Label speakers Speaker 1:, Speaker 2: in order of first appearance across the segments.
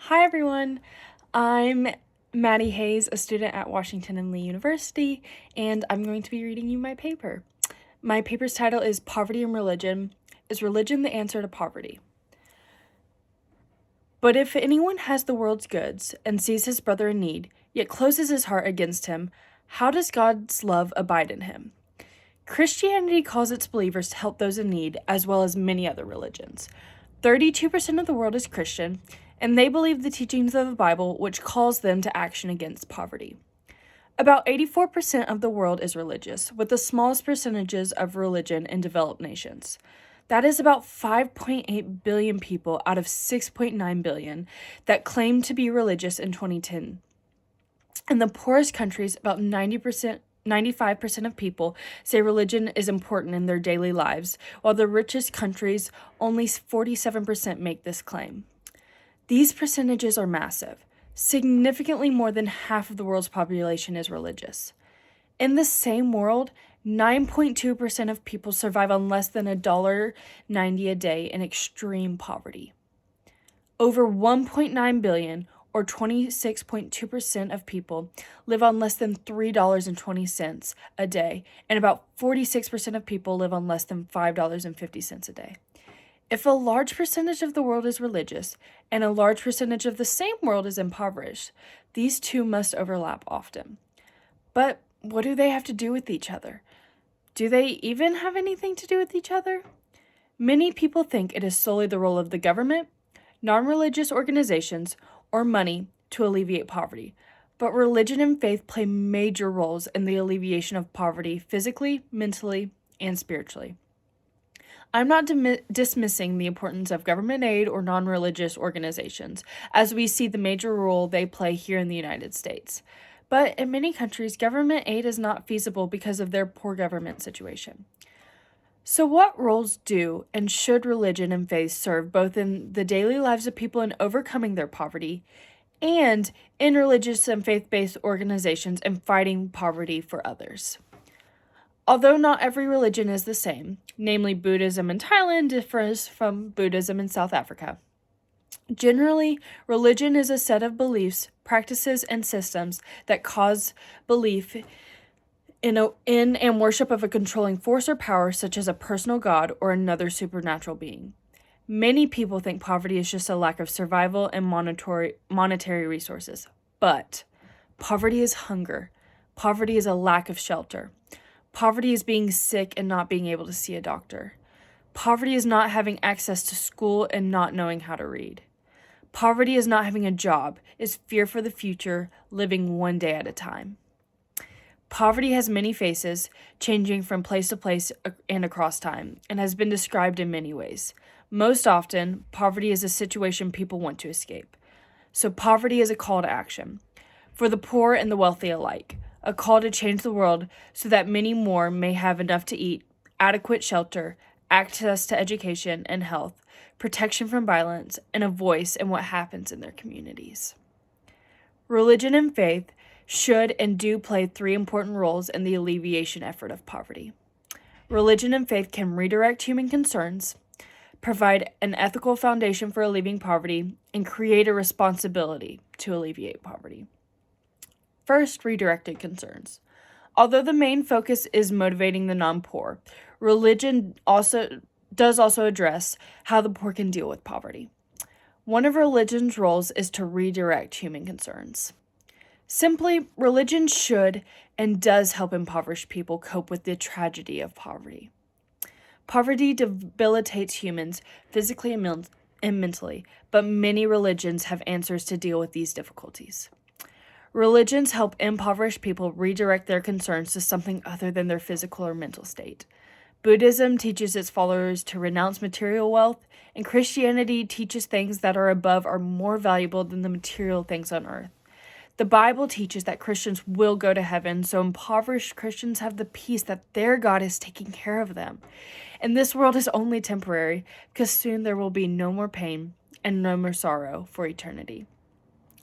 Speaker 1: Hi everyone, I'm Maddie Hayes, a student at Washington and Lee University, and I'm going to be reading you my paper. My paper's title is Poverty and Religion. Is religion the answer to poverty? But if anyone has the world's goods and sees his brother in need, yet closes his heart against him, how does God's love abide in him? Christianity calls its believers to help those in need, as well as many other religions. 32% of the world is Christian, and they believe the teachings of the Bible, which calls them to action against poverty. About 84% of the world is religious, with the smallest percentages of religion in developed nations. That is about 5.8 billion people out of 6.9 billion that claim to be religious in 2010. In the poorest countries, about 95% of people say religion is important in their daily lives, while the richest countries, only 47% make this claim. These percentages are massive. Significantly more than half of the world's population is religious. In the same world, 9.2% of people survive on less than $1.90 a day in extreme poverty. Over 1.9 billion, or 26.2% of people, live on less than $3.20 a day, and about 46% of people live on less than $5.50 a day. If a large percentage of the world is religious, and a large percentage of the same world is impoverished, these two must overlap often. But what do they have to do with each other? Do they even have anything to do with each other? Many people think it is solely the role of the government, non-religious organizations, or money to alleviate poverty, but religion and faith play major roles in the alleviation of poverty physically, mentally, and spiritually. I'm not dismissing the importance of government aid or non-religious organizations, as we see the major role they play here in the United States. But in many countries, government aid is not feasible because of their poor government situation. So what roles do and should religion and faith serve both in the daily lives of people in overcoming their poverty and in religious and faith-based organizations in fighting poverty for others? Although not every religion is the same, namely Buddhism in Thailand differs from Buddhism in South Africa. Generally, religion is a set of beliefs, practices, and systems that cause belief in and worship of a controlling force or power, such as a personal god or another supernatural being. Many people think poverty is just a lack of survival and monetary resources, but poverty is hunger. Poverty is a lack of shelter. Poverty is being sick and not being able to see a doctor. Poverty is not having access to school and not knowing how to read. Poverty is not having a job, is fear for the future, living one day at a time. Poverty has many faces, changing from place to place and across time, and has been described in many ways. Most often, poverty is a situation people want to escape. So poverty is a call to action, for the poor and the wealthy alike, a call to change the world so that many more may have enough to eat, adequate shelter, access to education and health, protection from violence, and a voice in what happens in their communities. Religion and faith should and do play three important roles in the alleviation effort of poverty. Religion and faith can redirect human concerns, provide an ethical foundation for alleviating poverty, and create a responsibility to alleviate poverty. First, redirected concerns. Although the main focus is motivating the non-poor, religion does also address how the poor can deal with poverty. One of religion's roles is to redirect human concerns. Simply, religion should and does help impoverished people cope with the tragedy of poverty. Poverty debilitates humans physically and mentally, but many religions have answers to deal with these difficulties. Religions help impoverished people redirect their concerns to something other than their physical or mental state. Buddhism teaches its followers to renounce material wealth, and Christianity teaches things that are above are more valuable than the material things on earth. The Bible teaches that Christians will go to heaven, so impoverished Christians have the peace that their God is taking care of them. And this world is only temporary, because soon there will be no more pain and no more sorrow for eternity.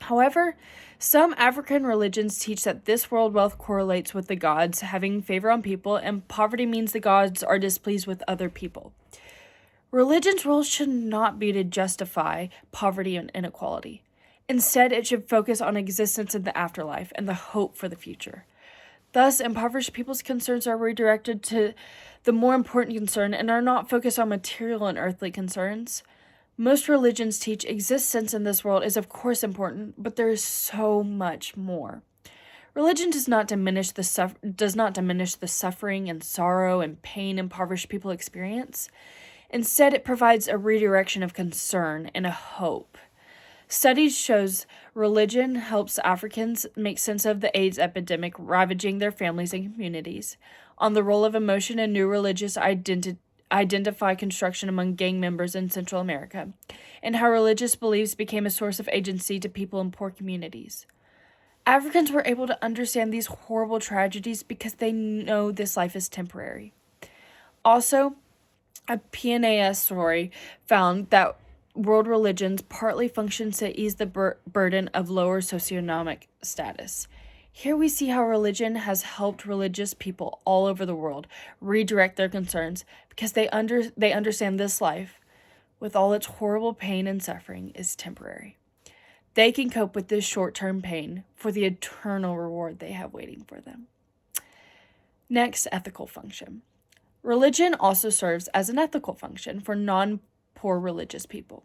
Speaker 1: However, some African religions teach that this world wealth correlates with the gods having favor on people, and poverty means the gods are displeased with other people. Religion's role should not be to justify poverty and inequality. Instead, it should focus on existence in the afterlife and the hope for the future. Thus, impoverished people's concerns are redirected to the more important concern and are not focused on material and earthly concerns. Most religions teach existence in this world is of course important, but there is so much more. Religion does not diminish the suffering and sorrow and pain impoverished people experience. Instead, it provides a redirection of concern and a hope. Studies shows religion helps Africans make sense of the AIDS epidemic ravaging their families and communities, on the role of emotion and new religious identify construction among gang members in Central America, and how religious beliefs became a source of agency to people in poor communities. Africans were able to understand these horrible tragedies because they know this life is temporary. Also, a PNAS story found that world religions partly function to ease the burden of lower socioeconomic status. Here we see how religion has helped religious people all over the world redirect their concerns because they understand this life, with all its horrible pain and suffering, is temporary. They can cope with this short-term pain for the eternal reward they have waiting for them. Next, ethical function. Religion also serves as an ethical function for non-poor religious people.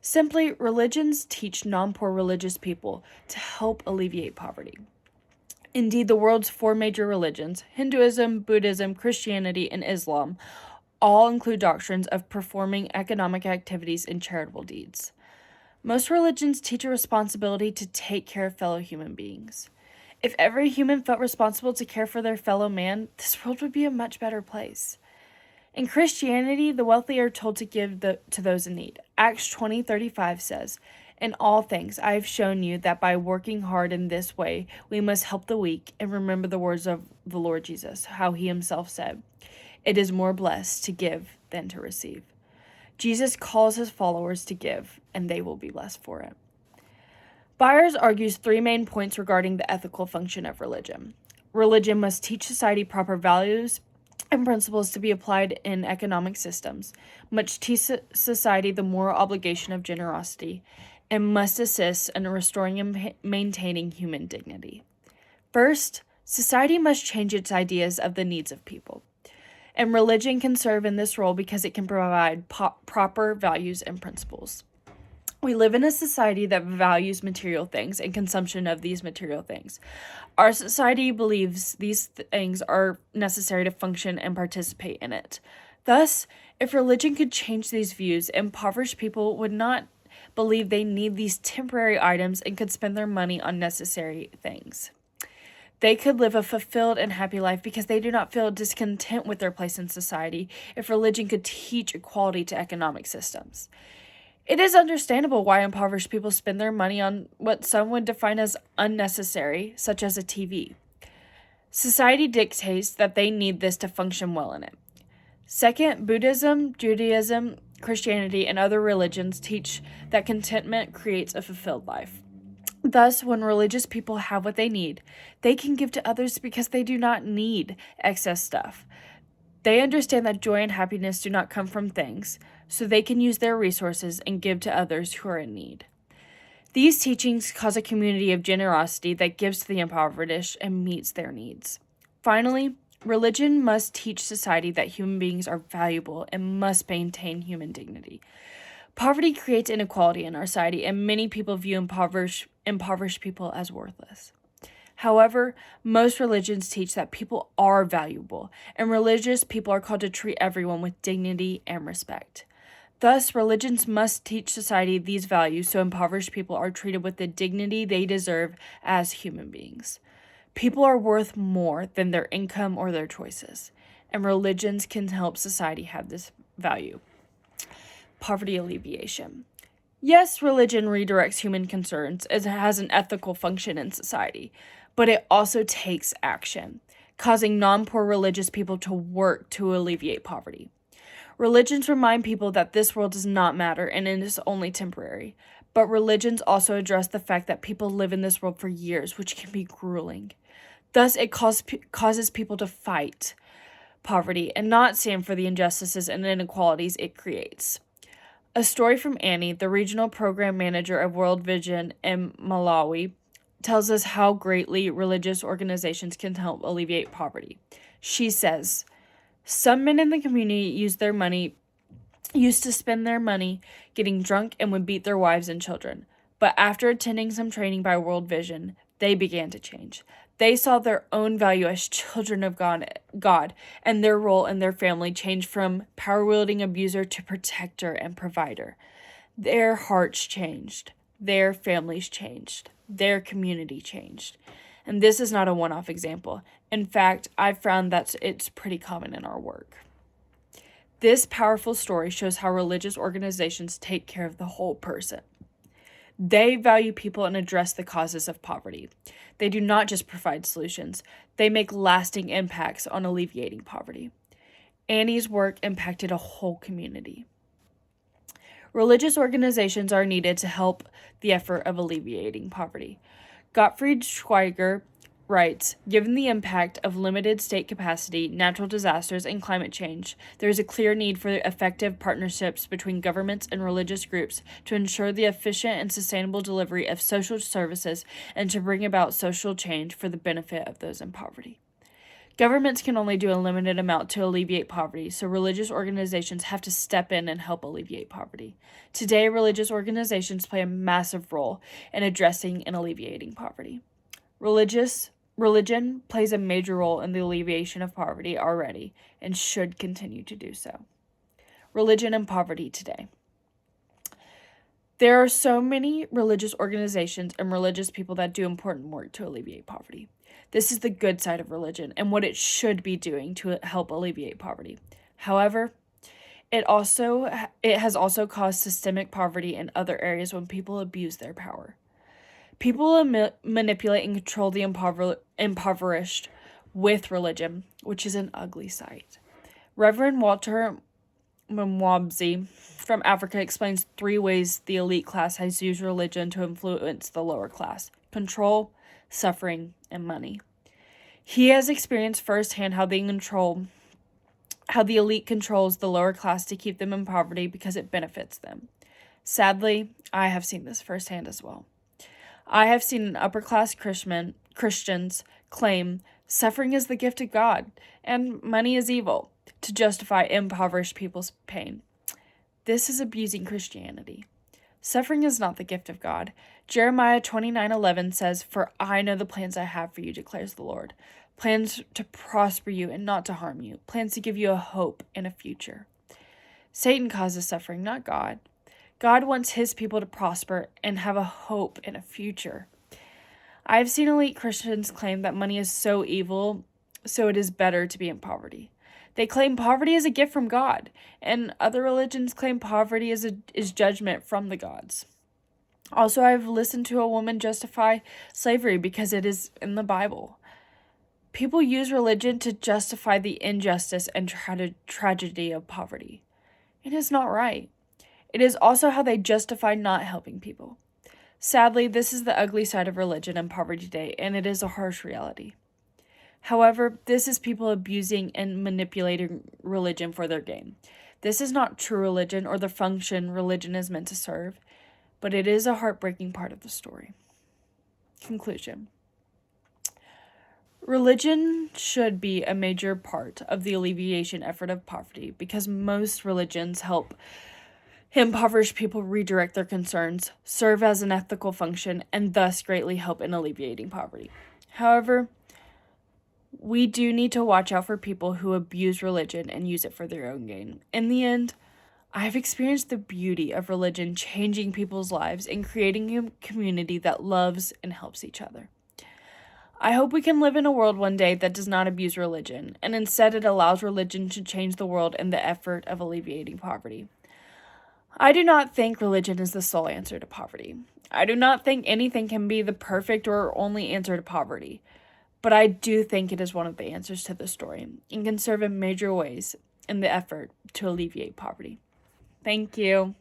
Speaker 1: Simply, religions teach non-poor religious people to help alleviate poverty. Indeed, the world's 4 major religions, Hinduism, Buddhism, Christianity, and Islam, all include doctrines of performing economic activities and charitable deeds. Most religions teach a responsibility to take care of fellow human beings. If every human felt responsible to care for their fellow man, this world would be a much better place. In Christianity, the wealthy are told to give to those in need. Acts 20:35 says, "In all things I have shown you that by working hard in this way, we must help the weak and remember the words of the Lord Jesus, how he himself said, 'It is more blessed to give than to receive.'" Jesus calls his followers to give, and they will be blessed for it. Byers argues 3 main points regarding the ethical function of religion. Religion must teach society proper values and principles to be applied in economic systems, must teach society the moral obligation of generosity, and must assist in restoring and maintaining human dignity. First, society must change its ideas of the needs of people. And religion can serve in this role because it can provide proper values and principles. We live in a society that values material things and consumption of these material things. Our society believes these things are necessary to function and participate in it. Thus, if religion could change these views, impoverished people would not believe they need these temporary items and could spend their money on necessary things. They could live a fulfilled and happy life because they do not feel discontent with their place in society if religion could teach equality to economic systems. It is understandable why impoverished people spend their money on what some would define as unnecessary, such as a TV. Society dictates that they need this to function well in it. Second, Buddhism, Judaism, Christianity, and other religions teach that contentment creates a fulfilled life. Thus, when religious people have what they need, they can give to others because they do not need excess stuff. They understand that joy and happiness do not come from things, so they can use their resources and give to others who are in need. These teachings cause a community of generosity that gives to the impoverished and meets their needs. Finally, religion must teach society that human beings are valuable and must maintain human dignity. Poverty creates inequality in our society, and many people view impoverished people as worthless. However, most religions teach that people are valuable, and religious people are called to treat everyone with dignity and respect. Thus, religions must teach society these values so impoverished people are treated with the dignity they deserve as human beings. People are worth more than their income or their choices, and religions can help society have this value. Poverty alleviation. Yes, religion redirects human concerns as it has an ethical function in society, but it also takes action, causing non-poor religious people to work to alleviate poverty. Religions remind people that this world does not matter and it is only temporary, but religions also address the fact that people live in this world for years, which can be grueling. Thus, it causes people to fight poverty and not stand for the injustices and inequalities it creates. A story from Annie, the regional program manager of World Vision in Malawi, tells us how greatly religious organizations can help alleviate poverty. She says, some men in the community used to spend their money getting drunk and would beat their wives and children. But after attending some training by World Vision, they began to change. They saw their own value as children of God, and their role in their family changed from power-wielding abuser to protector and provider. Their hearts changed. Their families changed. Their community changed. And this is not a one-off example. In fact, I've found that it's pretty common in our work. This powerful story shows how religious organizations take care of the whole person. They value people and address the causes of poverty. They do not just provide solutions, they make lasting impacts on alleviating poverty. Annie's work impacted a whole community. Religious organizations are needed to help the effort of alleviating poverty. Gottfried Schweiger writes, given the impact of limited state capacity, natural disasters, and climate change, there is a clear need for effective partnerships between governments and religious groups to ensure the efficient and sustainable delivery of social services and to bring about social change for the benefit of those in poverty. Governments can only do a limited amount to alleviate poverty, so religious organizations have to step in and help alleviate poverty. Today, religious organizations play a massive role in addressing and alleviating poverty. Religion plays a major role in the alleviation of poverty already and should continue to do so. Religion and poverty today. There are so many religious organizations and religious people that do important work to alleviate poverty. This is the good side of religion and what it should be doing to help alleviate poverty. However, it has also caused systemic poverty in other areas when people abuse their power. People manipulate and control the impoverished with religion, which is an ugly sight. Reverend Walter Mwabzi from Africa explains 3 ways the elite class has used religion to influence the lower class: control, suffering, and money. He has experienced firsthand how the elite controls the lower class to keep them in poverty because it benefits them. Sadly, I have seen this firsthand as well. I have seen upper-class Christians claim suffering is the gift of God and money is evil to justify impoverished people's pain. This is abusing Christianity. Suffering is not the gift of God. Jeremiah 29:11 says, "For I know the plans I have for you, declares the Lord. Plans to prosper you and not to harm you. Plans to give you a hope and a future." Satan causes suffering, not God. God wants his people to prosper and have a hope and a future. I've seen elite Christians claim that money is so evil, so it is better to be in poverty. They claim poverty is a gift from God, and other religions claim poverty is judgment from the gods. Also, I've listened to a woman justify slavery because it is in the Bible. People use religion to justify the injustice and tragedy of poverty. It is not right. It is also how they justify not helping people. Sadly, this is the ugly side of religion and poverty today, and it is a harsh reality. However, this is people abusing and manipulating religion for their gain. This is not true religion or the function religion is meant to serve, but it is a heartbreaking part of the story. Conclusion. Religion should be a major part of the alleviation effort of poverty because most religions help impoverished people redirect their concerns, serve as an ethical function, and thus greatly help in alleviating poverty. However, we do need to watch out for people who abuse religion and use it for their own gain. In the end, I've experienced the beauty of religion changing people's lives and creating a community that loves and helps each other. I hope we can live in a world one day that does not abuse religion, and instead it allows religion to change the world in the effort of alleviating poverty. I do not think religion is the sole answer to poverty. I do not think anything can be the perfect or only answer to poverty. But I do think it is one of the answers to the story and can serve in major ways in the effort to alleviate poverty. Thank you.